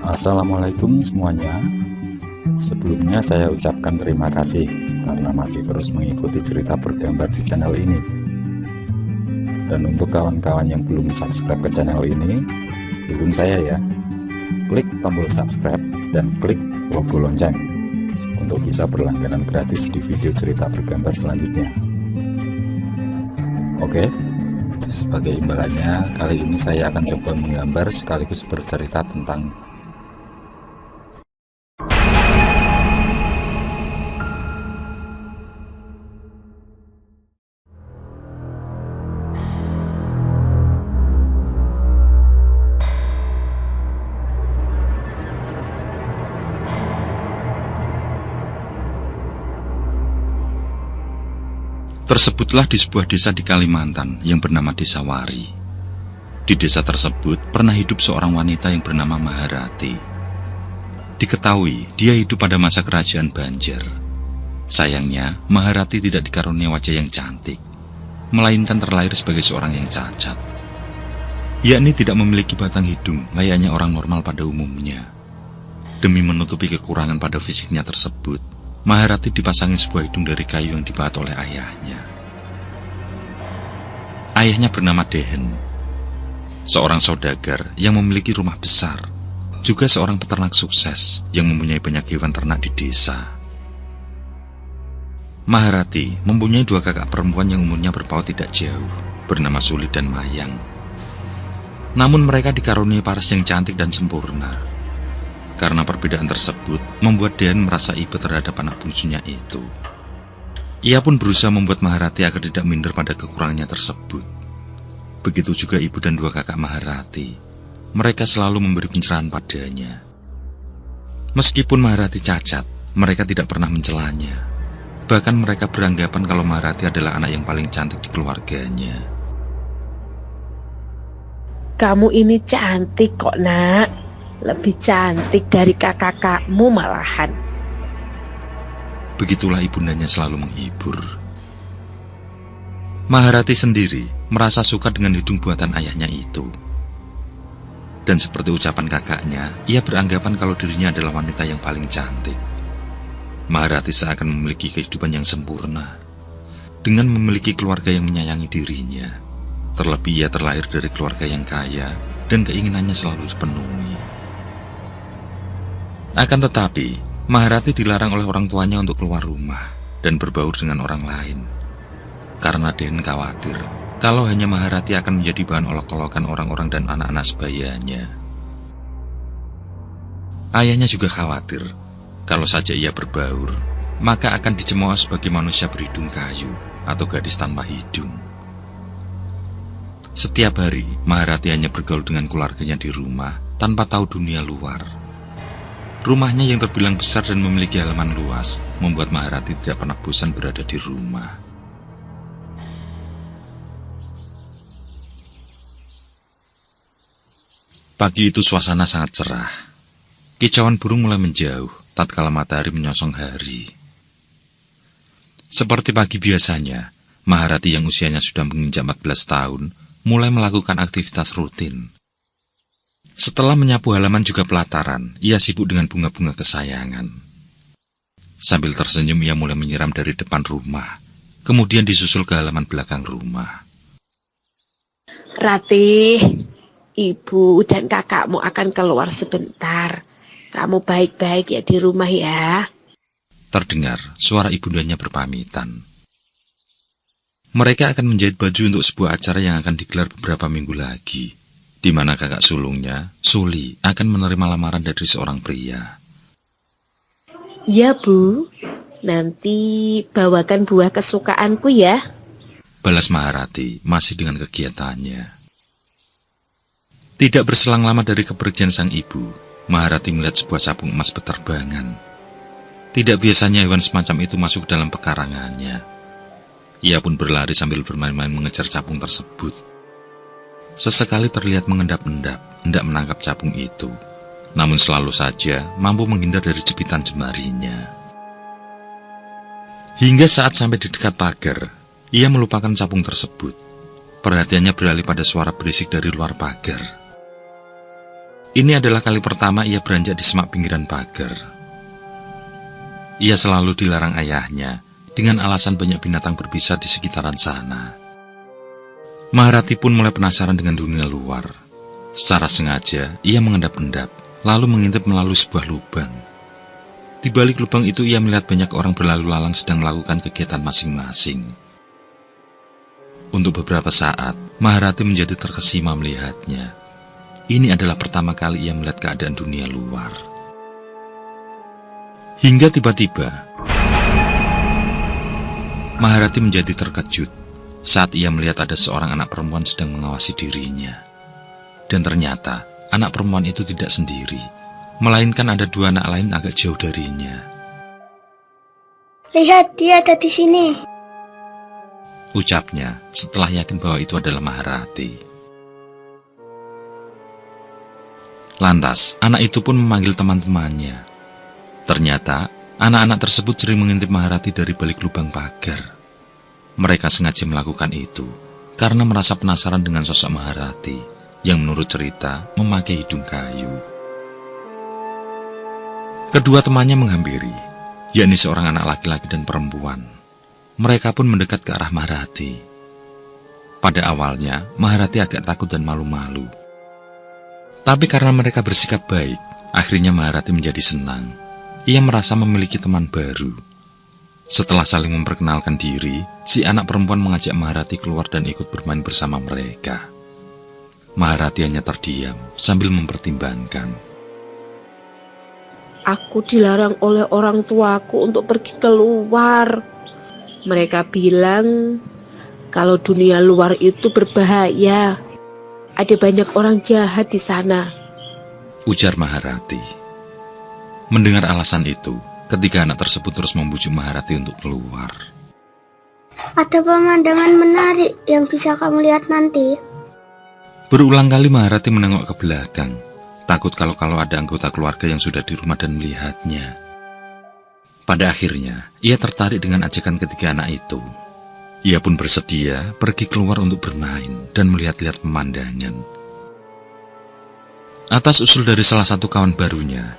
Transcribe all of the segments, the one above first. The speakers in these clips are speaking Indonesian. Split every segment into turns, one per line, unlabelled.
Assalamualaikum semuanya. Sebelumnya saya ucapkan terima kasih karena masih terus mengikuti cerita bergambar di channel ini. Dan untuk kawan-kawan yang belum subscribe ke channel ini, dukung saya ya. Klik tombol subscribe dan klik logo lonceng untuk bisa berlangganan gratis di video cerita bergambar selanjutnya. Oke, sebagai imbalannya kali ini saya akan coba menggambar sekaligus bercerita tentang
Tersebutlah di sebuah desa di Kalimantan yang bernama Desa Wari. Di desa tersebut pernah hidup seorang wanita yang bernama Maharati. Diketahui dia hidup pada masa kerajaan Banjar. Sayangnya, Maharati tidak dikaruniai wajah yang cantik, melainkan terlahir sebagai seorang yang cacat. Yakni tidak memiliki batang hidung layaknya orang normal pada umumnya. Demi menutupi kekurangan pada fisiknya tersebut, Maharati dipasangi sebuah hidung dari kayu yang dibuat oleh ayahnya. Ayahnya bernama Dehen, seorang saudagar yang memiliki rumah besar, juga seorang peternak sukses yang mempunyai banyak hewan ternak di desa. Maharati mempunyai dua kakak perempuan yang umurnya berpaut tidak jauh, bernama Suli dan Mayang. Namun mereka dikaruniai paras yang cantik dan sempurna. Karena perbedaan tersebut membuat Dehen merasa iba terhadap anak bungsunya itu. Ia pun berusaha membuat Maharati agar tidak minder pada kekurangannya tersebut. Begitu juga ibu dan dua kakak Maharati. Mereka selalu memberi pencerahan padanya. Meskipun Maharati cacat, mereka tidak pernah mencelanya. Bahkan mereka beranggapan kalau Maharati adalah anak yang paling cantik di keluarganya.
Kamu ini cantik kok, Nak. Lebih cantik dari kakak-kakakmu malahan.
Begitulah ibundanya selalu menghibur. Maharati sendiri merasa suka dengan hidung buatan ayahnya itu. Dan seperti ucapan kakaknya, ia beranggapan kalau dirinya adalah wanita yang paling cantik. Maharati seakan memiliki kehidupan yang sempurna, dengan memiliki keluarga yang menyayangi dirinya. Terlebih ia terlahir dari keluarga yang kaya, dan keinginannya selalu dipenuhi. Akan tetapi, Maharati dilarang oleh orang tuanya untuk keluar rumah dan berbaur dengan orang lain. Karena Dehen khawatir kalau hanya Maharati akan menjadi bahan olok-olokan orang-orang dan anak-anak sebayanya. Ayahnya juga khawatir kalau saja ia berbaur, maka akan dicemooh sebagai manusia berhidung kayu atau gadis tanpa hidung. Setiap hari, Maharati hanya bergaul dengan keluarganya di rumah tanpa tahu dunia luar. Rumahnya yang terbilang besar dan memiliki halaman luas membuat Maharati tidak pernah bosan berada di rumah. Pagi itu suasana sangat cerah. Kicauan burung mulai menjauh tatkala matahari menyongsong hari. Seperti pagi biasanya, Maharati yang usianya sudah menginjak 14 tahun mulai melakukan aktivitas rutin. Setelah menyapu halaman juga pelataran, ia sibuk dengan bunga-bunga kesayangan. Sambil tersenyum ia mulai menyiram dari depan rumah, kemudian disusul ke halaman belakang rumah.
Ratih, ibu dan kakakmu akan keluar sebentar. Kamu baik-baik ya di rumah ya.
Terdengar suara ibundanya berpamitan. Mereka akan menjahit baju untuk sebuah acara yang akan digelar beberapa minggu lagi, di mana kakak sulungnya, Suli, akan menerima lamaran dari seorang pria.
Ya Bu, nanti bawakan buah kesukaanku ya.
Balas Maharati masih dengan kegiatannya. Tidak berselang lama dari kepergian sang ibu, Maharati melihat sebuah capung emas beterbangan. Tidak biasanya hewan semacam itu masuk dalam pekarangannya. Ia pun berlari sambil bermain-main mengejar capung tersebut. Sesekali terlihat mengendap-endap, hendak menangkap capung itu. Namun selalu saja mampu menghindar dari jepitan jemarinya. Hingga saat sampai di dekat pagar, ia melupakan capung tersebut. Perhatiannya beralih pada suara berisik dari luar pagar. Ini adalah kali pertama ia beranjak di semak pinggiran pagar. Ia selalu dilarang ayahnya dengan alasan banyak binatang berbisa di sekitaran sana. Maharati pun mulai penasaran dengan dunia luar. Secara sengaja, ia mengendap-endap, lalu mengintip melalui sebuah lubang. Di balik lubang itu ia melihat banyak orang berlalu lalang sedang melakukan kegiatan masing-masing. Untuk beberapa saat, Maharati menjadi terkesima melihatnya. Ini adalah pertama kali ia melihat keadaan dunia luar. Hingga tiba-tiba, Maharati menjadi terkejut saat ia melihat ada seorang anak perempuan sedang mengawasi dirinya. Dan ternyata, anak perempuan itu tidak sendiri, melainkan ada dua anak lain agak jauh darinya.
Lihat, dia ada di sini,
ucapnya setelah yakin bahwa itu adalah Maharati. Lantas, anak itu pun memanggil teman-temannya. Ternyata, anak-anak tersebut sering mengintip Maharati dari balik lubang pagar. Mereka sengaja melakukan itu karena merasa penasaran dengan sosok Maharati yang menurut cerita memakai hidung kayu. Kedua temannya menghampiri, yakni seorang anak laki-laki dan perempuan. Mereka pun mendekat ke arah Maharati. Pada awalnya, Maharati agak takut dan malu-malu. Tapi karena mereka bersikap baik, akhirnya Maharati menjadi senang. Ia merasa memiliki teman baru. Setelah saling memperkenalkan diri, si anak perempuan mengajak Maharati keluar dan ikut bermain bersama mereka. Maharati hanya terdiam sambil mempertimbangkan.
Aku dilarang oleh orang tuaku untuk pergi keluar. Mereka bilang kalau dunia luar itu berbahaya. Ada banyak orang jahat di sana,
ujar Maharati. Mendengar alasan itu, ketiga anak tersebut terus membujuk Maharati untuk keluar.
ada pemandangan menarik yang bisa kamu lihat nanti.
Berulang kali Maharati menengok ke belakang, takut kalau ada anggota keluarga yang sudah di rumah dan melihatnya. Pada akhirnya, ia tertarik dengan ajakan ketiga anak itu. Ia pun bersedia pergi keluar untuk bermain dan melihat-lihat pemandangan. Atas usul dari salah satu kawan barunya,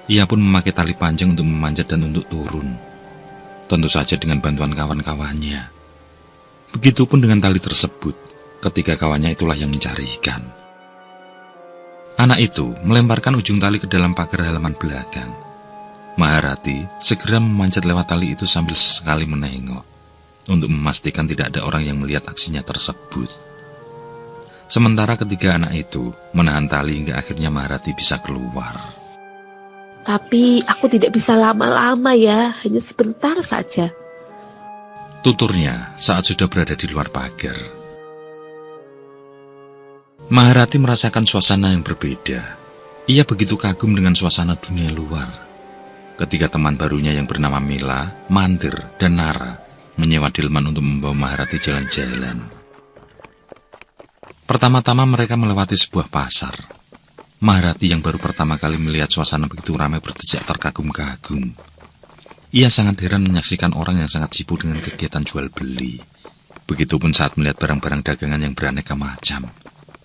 ia pun memakai tali panjang untuk memanjat dan untuk turun. Tentu saja dengan bantuan kawan-kawannya. Begitupun dengan tali tersebut, ketiga kawannya itulah yang mencarikan. Anak itu melemparkan ujung tali ke dalam pagar halaman belakang. Maharati segera memanjat lewat tali itu sambil sesekali menengok, untuk memastikan tidak ada orang yang melihat aksinya tersebut. Sementara ketiga anak itu menahan tali hingga akhirnya Maharati bisa keluar.
tapi aku tidak bisa lama-lama ya, hanya sebentar saja,
tuturnya saat sudah berada di luar pagar. Maharati merasakan suasana yang berbeda. Ia begitu kagum dengan suasana dunia luar. Ketiga teman barunya yang bernama Mila, Mandir, dan Nara menyewa delman untuk membawa Maharati jalan-jalan. Pertama-tama mereka melewati sebuah pasar. Maharati yang baru pertama kali melihat suasana begitu ramai berdejak terkagum-kagum. Ia sangat heran menyaksikan orang yang sangat sibuk dengan kegiatan jual beli. Begitupun saat melihat barang-barang dagangan yang beraneka macam,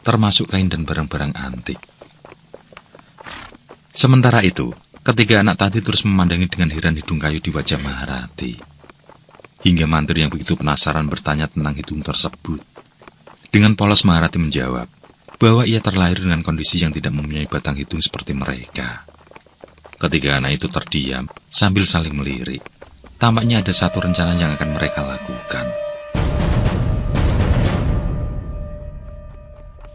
termasuk kain dan barang-barang antik. Sementara itu, ketiga anak tadi terus memandangi dengan heran hidung kayu di wajah Maharati. Hingga Mandir yang begitu penasaran bertanya tentang hidung tersebut. Dengan polos Maharati menjawab bahwa ia terlahir dengan kondisi yang tidak mempunyai batang hidung seperti mereka. Ketiga anak itu terdiam sambil saling melirik. Tampaknya ada satu rencana yang akan mereka lakukan.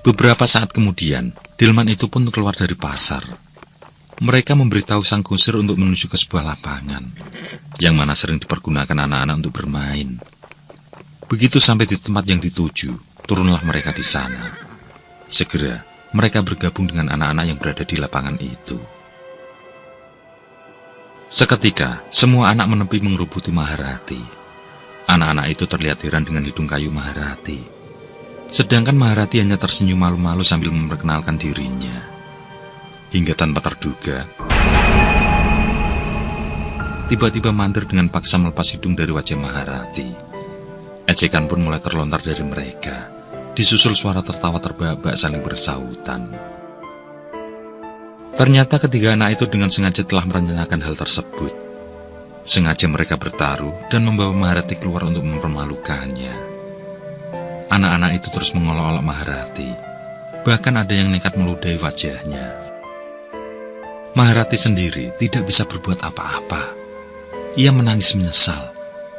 Beberapa saat kemudian, delman itu pun keluar dari pasar. Mereka memberitahu sang kusir untuk menuju ke sebuah lapangan, yang mana sering dipergunakan anak-anak untuk bermain. Begitu sampai di tempat yang dituju, turunlah mereka di sana. Segera, mereka bergabung dengan anak-anak yang berada di lapangan itu. Seketika, semua anak menepi mengerubuti Maharati. Anak-anak itu terlihat heran dengan hidung kayu Maharati. Sedangkan Maharati hanya tersenyum malu-malu sambil memperkenalkan dirinya. Hingga tanpa terduga, tiba-tiba Mandir dengan paksa melepas hidung dari wajah Maharati. Ejekan pun mulai terlontar dari mereka. Disusul suara tertawa terbahak-bahak saling bersautan. Ternyata ketiga anak itu dengan sengaja telah merencanakan hal tersebut. Sengaja mereka bertaruh dan membawa Maharati keluar untuk mempermalukannya. Anak-anak itu terus mengolok-olok Maharati. Bahkan ada yang nekat meludahi wajahnya. Maharati sendiri tidak bisa berbuat apa-apa. Ia menangis menyesal,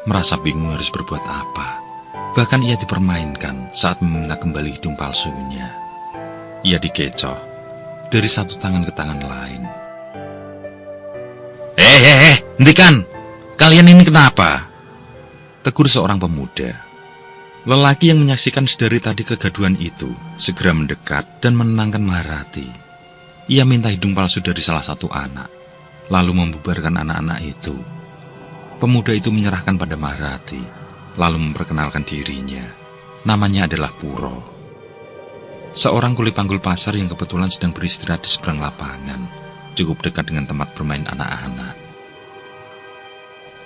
merasa bingung harus berbuat apa. Bahkan ia dipermainkan saat meminta kembali hidung palsunya. Ia dikecoh dari satu tangan ke tangan lain. Hentikan! Kalian ini kenapa? Tegur seorang pemuda. Lelaki yang menyaksikan sedari tadi kegaduhan itu segera mendekat dan menenangkan Maharati. Ia minta hidung palsu dari salah satu anak, lalu membubarkan anak-anak itu. Pemuda itu menyerahkan pada Maharati, lalu memperkenalkan dirinya. Namanya adalah Puro. Seorang kuli panggul pasar yang kebetulan sedang beristirahat di seberang lapangan, cukup dekat dengan tempat bermain anak-anak.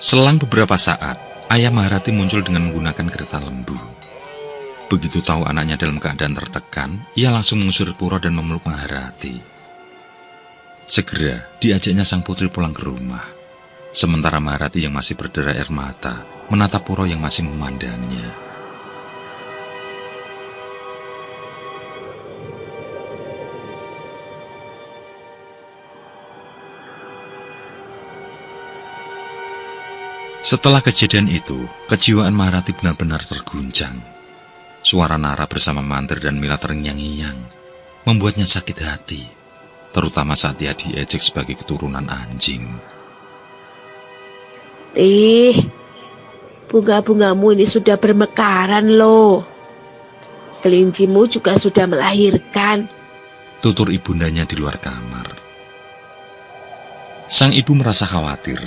Selang beberapa saat, ayah Maharati muncul dengan menggunakan kereta lembu. Begitu tahu anaknya dalam keadaan tertekan, ia langsung mengusir Puro dan memeluk Maharati. Segera diajaknya sang putri pulang ke rumah. Sementara Maharati yang masih berderai air mata menatap Puro yang masih memandangnya. Setelah kejadian itu, kejiwaan Maharati benar-benar terguncang. Suara Nara bersama Mantri dan Mila terngiang-ngiang, membuatnya sakit hati, terutama saat dia diejek sebagai keturunan anjing.
Bunga-bungamu ini sudah bermekaran loh. Kelincimu juga sudah melahirkan,
tutur ibundanya di luar kamar. Sang ibu merasa khawatir,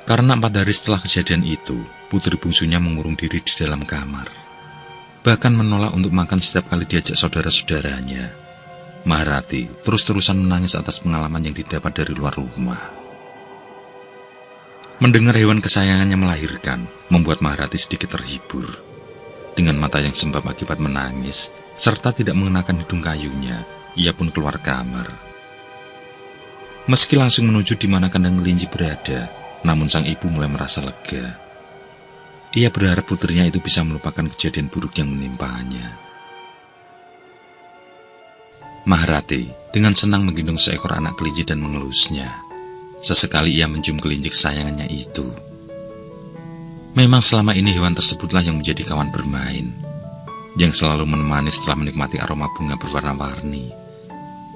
karena 4 hari setelah kejadian itu, putri bungsunya mengurung diri di dalam kamar. Bahkan menolak untuk makan setiap kali diajak saudara-saudaranya. Maharati terus-terusan menangis atas pengalaman yang didapat dari luar rumah. Mendengar hewan kesayangannya melahirkan, membuat Maharati sedikit terhibur. Dengan mata yang sembab akibat menangis, serta tidak mengenakan hidung kayunya, ia pun keluar kamar. Meski langsung menuju di mana kandang kelinci berada, namun sang ibu mulai merasa lega. Ia berharap putrinya itu bisa melupakan kejadian buruk yang menimpanya. Maharati dengan senang menggendong seekor anak kelinci dan mengelusnya. Sesekali ia mencium kelinci kesayangannya itu. Memang selama ini hewan tersebutlah yang menjadi kawan bermain, yang selalu menemani setelah menikmati aroma bunga berwarna-warni.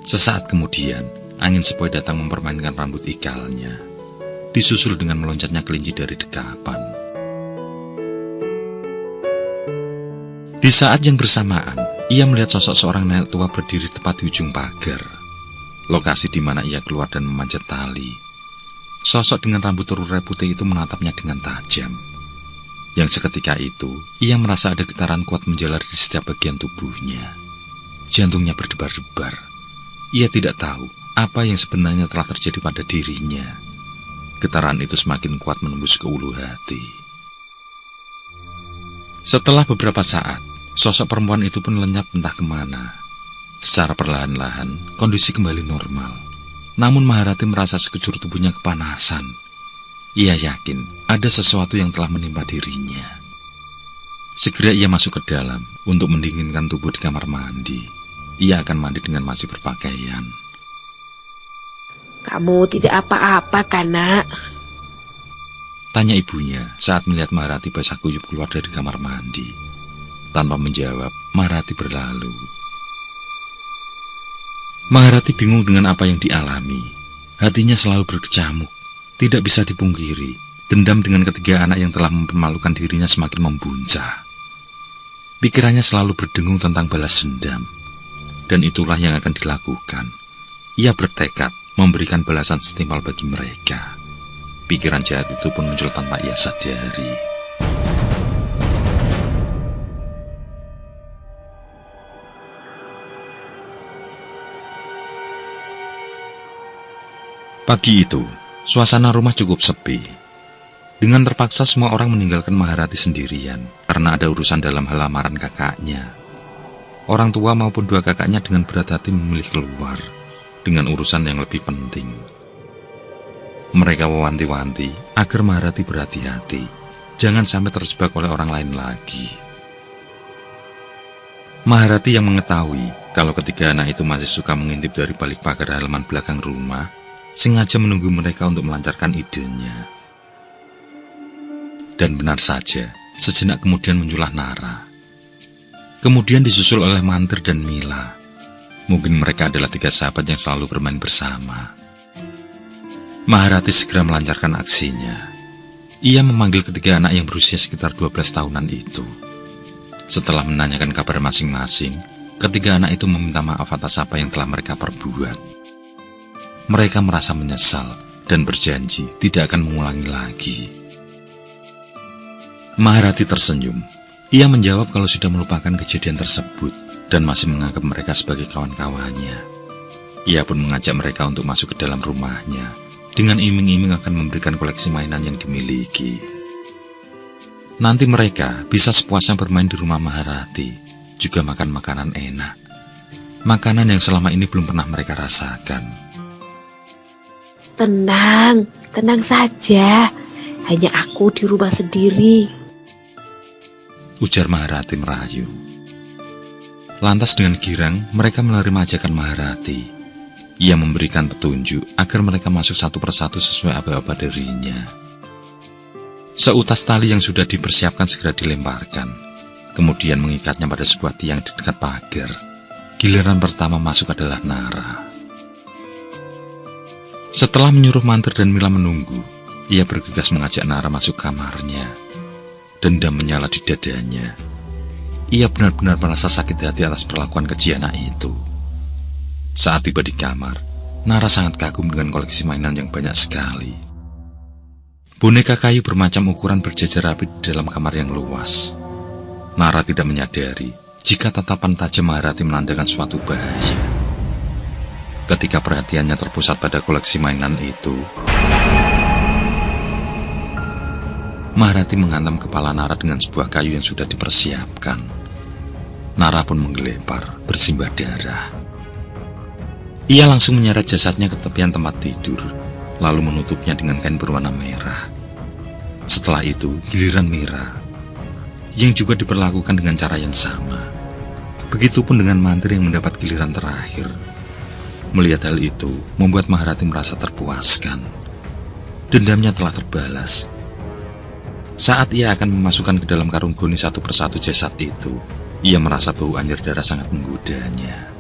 Sesaat kemudian, angin sepoi datang mempermainkan rambut ikalnya, disusul dengan meloncatnya kelinci dari dekapan. Di saat yang bersamaan, ia melihat sosok seorang nenek tua berdiri tepat di ujung pagar, lokasi di mana ia keluar dan memanjat tali. Sosok dengan rambut terurai putih itu menatapnya dengan tajam. Yang seketika itu, ia merasa ada getaran kuat menjalar di setiap bagian tubuhnya. Jantungnya berdebar-debar. Ia tidak tahu apa yang sebenarnya telah terjadi pada dirinya. Getaran itu semakin kuat menembus ke ulu hati. Setelah beberapa saat, sosok perempuan itu pun lenyap entah kemana. Secara perlahan-lahan, kondisi kembali normal. Namun Maharati merasa sekejur tubuhnya kepanasan. Ia yakin ada sesuatu yang telah menimpa dirinya. Segera ia masuk ke dalam untuk mendinginkan tubuh di kamar mandi. Ia akan mandi dengan masih berpakaian.
Kamu tidak apa-apa kan, Nak?
Tanya ibunya saat melihat Maharati basah kuyup keluar dari kamar mandi. Tanpa menjawab, Maharati berlalu. Maharati bingung dengan apa yang dialami. Hatinya selalu berkecamuk. Tidak bisa dipungkiri, dendam dengan ketiga anak yang telah mempermalukan dirinya semakin membuncah. Pikirannya selalu berdengung tentang balas dendam. Dan itulah yang akan dilakukan. Ia bertekad memberikan balasan setimpal bagi mereka. Pikiran jahat itu pun muncul tanpa ia sadari. Pagi itu, suasana rumah cukup sepi. Dengan terpaksa semua orang meninggalkan Maharati sendirian karena ada urusan dalam hal lamaran kakaknya. Orang tua maupun 2 kakaknya dengan berat hati memilih keluar. dengan urusan yang lebih penting. Mereka mewanti-wanti agar Maharati berhati-hati, jangan sampai terjebak oleh orang lain lagi. Maharati yang mengetahui kalau ketiga anak itu masih suka mengintip dari balik pagar halaman belakang rumah, sengaja menunggu mereka untuk melancarkan idenya. Dan benar saja, sejenak kemudian muncullah Nara. Kemudian disusul oleh Mantir dan Mila. Mungkin mereka adalah 3 sahabat yang selalu bermain bersama. Maharati segera melancarkan aksinya. Ia memanggil ketiga anak yang berusia sekitar 12 tahunan itu. Setelah menanyakan kabar masing-masing, ketiga anak itu meminta maaf atas apa yang telah mereka perbuat. Mereka merasa menyesal dan berjanji tidak akan mengulangi lagi. Maharati tersenyum. Ia menjawab kalau sudah melupakan kejadian tersebut dan masih menganggap mereka sebagai kawan-kawannya. Ia pun mengajak mereka untuk masuk ke dalam rumahnya dengan iming-iming akan memberikan koleksi mainan yang dimiliki. Nanti mereka bisa sepuasnya bermain di rumah Maharati, juga makan makanan enak. Makanan yang selama ini belum pernah mereka rasakan.
Tenang saja. Hanya aku di rumah sendiri,
ujar Maharati merayu. Lantas dengan girang mereka menerima ajakan Maharati. Ia memberikan petunjuk agar mereka masuk satu persatu sesuai apa-apa darinya. Seutas tali yang sudah dipersiapkan segera dilemparkan, kemudian mengikatnya pada sebuah tiang di dekat pagar. Giliran pertama masuk adalah Nara. Setelah menyuruh Mantir dan Mila menunggu, ia bergegas mengajak Nara masuk kamarnya. Dendam menyala di dadanya. Ia benar-benar merasa sakit hati atas perlakuan keji anak itu. Saat tiba di kamar, Nara sangat kagum dengan koleksi mainan yang banyak sekali. Boneka kayu bermacam ukuran berjajar rapi di dalam kamar yang luas. Nara tidak menyadari jika tatapan tajam Maharati menandakan suatu bahaya. Ketika perhatiannya terpusat pada koleksi mainan itu, Maharati menghantam kepala Nara dengan sebuah kayu yang sudah dipersiapkan. Nara pun menggelepar, bersimbah darah. Ia langsung menyeret jasadnya ke tepian tempat tidur, lalu menutupnya dengan kain berwarna merah. Setelah itu, giliran Mira, yang juga diperlakukan dengan cara yang sama. Begitupun dengan Mantir yang mendapat giliran terakhir. Melihat hal itu, membuat Maharati merasa terpuaskan. Dendamnya telah terbalas. Saat ia akan memasukkan ke dalam karung goni satu persatu jasad itu, ia merasa bau anjir darah sangat menggodanya.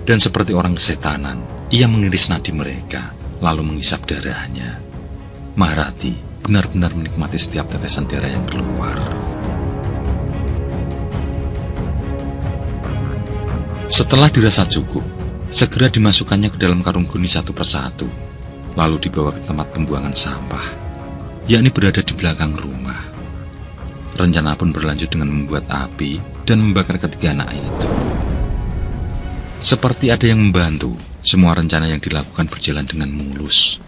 Dan seperti orang kesetanan, ia mengiris nadi mereka, lalu menghisap darahnya. Maharati benar-benar menikmati setiap tetesan darah yang keluar. Setelah dirasa cukup, segera dimasukkannya ke dalam karung goni satu persatu, lalu dibawa ke tempat pembuangan sampah, yakni berada di belakang rumah. Rencana pun berlanjut dengan membuat api dan membakar ketiga anak itu. Seperti ada yang membantu, semua rencana yang dilakukan berjalan dengan mulus.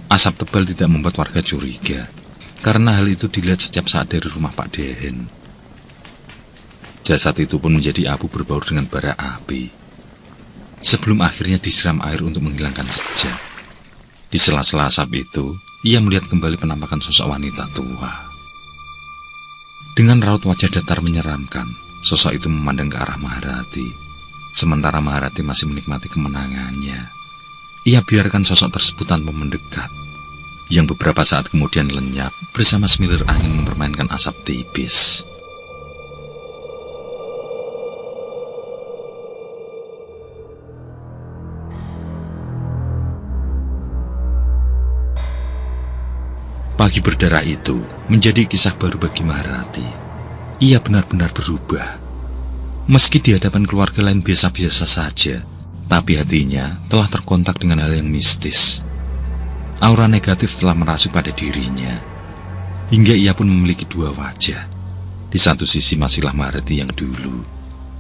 Asap tebal tidak membuat warga curiga, karena hal itu dilihat setiap saat dari rumah Pak Dehen. Jasad itu pun menjadi abu berbaur dengan bara api, sebelum akhirnya disiram air untuk menghilangkan jejak. Di sela-sela asap itu, ia melihat kembali penampakan sosok wanita tua. Dengan raut wajah datar menyeramkan, sosok itu memandang ke arah Maharati. Sementara Maharati masih menikmati kemenangannya, ia biarkan sosok tersebut tanpa mendekat, yang beberapa saat kemudian lenyap bersama semilir angin mempermainkan asap tipis. Pagi berdarah itu menjadi kisah baru bagi Maharati. Ia benar-benar berubah. Meski di hadapan keluarga lain biasa-biasa saja, tapi hatinya telah terkontak dengan hal yang mistis. Aura negatif telah merasuk pada dirinya, hingga ia pun memiliki 2 wajah. Di satu sisi masihlah Maharati yang dulu,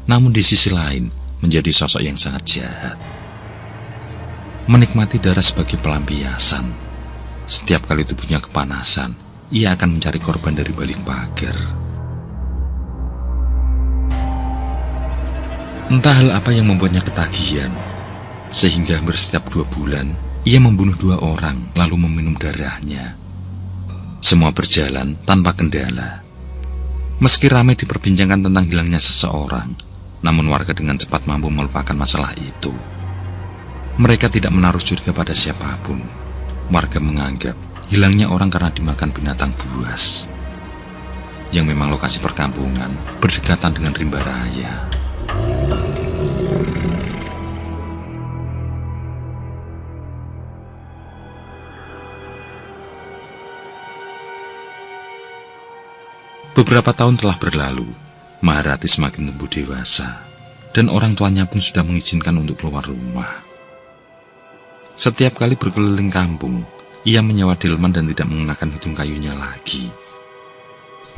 namun di sisi lain menjadi sosok yang sangat jahat. Menikmati darah sebagai pelampiasan. Setiap kali tubuhnya kepanasan, ia akan mencari korban dari balik pagar. Entah hal apa yang membuatnya ketagihan, sehingga hampir setiap 2 bulan ia membunuh 2 orang lalu meminum darahnya. Semua berjalan tanpa kendala. Meski ramai diperbincangkan tentang hilangnya seseorang, namun warga dengan cepat mampu melupakan masalah itu. Mereka tidak menaruh curiga pada siapapun. Warga menganggap hilangnya orang karena dimakan binatang buas, yang memang lokasi perkampungan berdekatan dengan rimba raya. Beberapa tahun telah berlalu, Maharati semakin tumbuh dewasa, dan orang tuanya pun sudah mengizinkan untuk keluar rumah. Setiap kali berkeliling kampung, ia menyewa delman dan tidak menggunakan hidung kayunya lagi,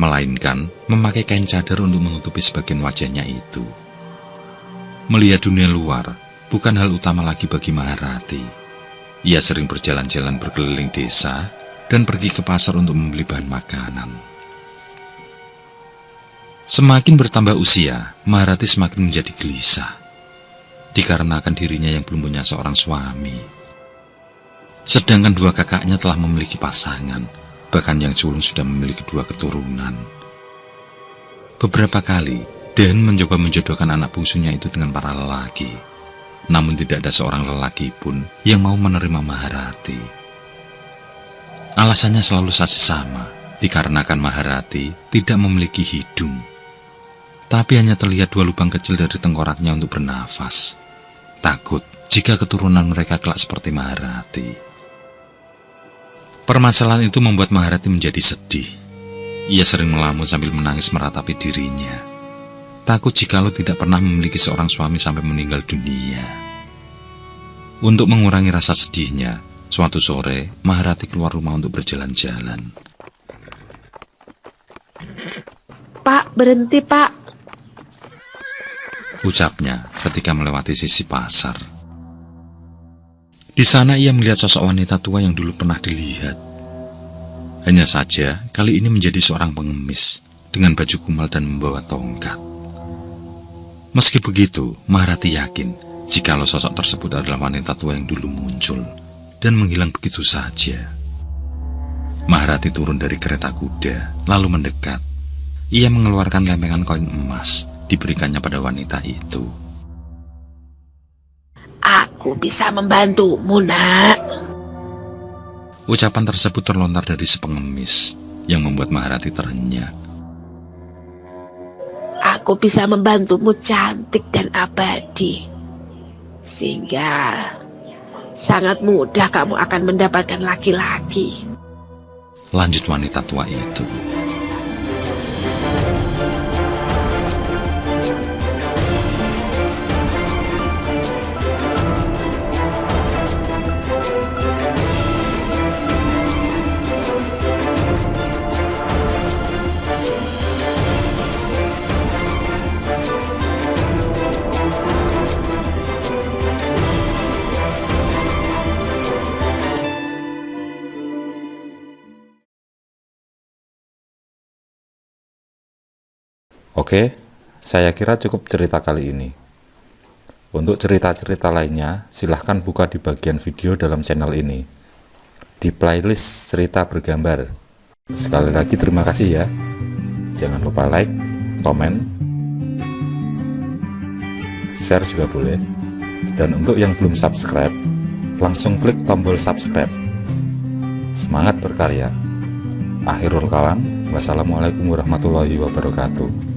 melainkan memakai kain cadar untuk menutupi sebagian wajahnya itu. Melihat dunia luar bukan hal utama lagi bagi Maharati. Ia sering berjalan-jalan berkeliling desa dan pergi ke pasar untuk membeli bahan makanan. Semakin bertambah usia, Maharati semakin menjadi gelisah, dikarenakan dirinya yang belum punya seorang suami. Sedangkan 2 kakaknya telah memiliki pasangan, bahkan yang sulung sudah memiliki 2 keturunan. Beberapa kali, Dan mencoba menjodohkan anak bungsunya itu dengan para lelaki, namun tidak ada seorang lelaki pun yang mau menerima Maharati. Alasannya selalu saja sama, dikarenakan Maharati tidak memiliki hidung, tapi hanya terlihat 2 lubang kecil dari tengkoraknya untuk bernafas. Takut jika keturunan mereka kelak seperti Maharati. Permasalahan itu membuat Maharati menjadi sedih. Ia sering melamun sambil menangis meratapi dirinya. Takut jikalau tidak pernah memiliki seorang suami sampai meninggal dunia. Untuk mengurangi rasa sedihnya, suatu sore Maharati keluar rumah untuk berjalan-jalan.
Pak, berhenti pak.
Ucapnya ketika melewati sisi pasar. Di sana ia melihat sosok wanita tua yang dulu pernah dilihat. Hanya saja kali ini menjadi seorang pengemis dengan baju kumal dan membawa tongkat. Meski begitu, Maharati yakin jikalau sosok tersebut adalah wanita tua yang dulu muncul dan menghilang begitu saja. Maharati turun dari kereta kuda lalu mendekat. Ia mengeluarkan lempengan koin emas diberikannya pada wanita itu.
Aku bisa membantumu, nak.
Ucapan tersebut terlontar dari si pengemis yang membuat Maharati terenyak.
Aku bisa membantumu cantik dan abadi, sehingga sangat mudah kamu akan mendapatkan laki-laki.
Lanjut wanita tua itu.
Oke, saya kira cukup cerita kali ini. Untuk cerita-cerita lainnya, silahkan buka di bagian video dalam channel ini, di playlist cerita bergambar. Sekali lagi terima kasih ya. Jangan lupa like, komen, share juga boleh. Dan untuk yang belum subscribe, langsung klik tombol subscribe. Semangat berkarya. Akhirul kalam, wassalamualaikum warahmatullahi wabarakatuh.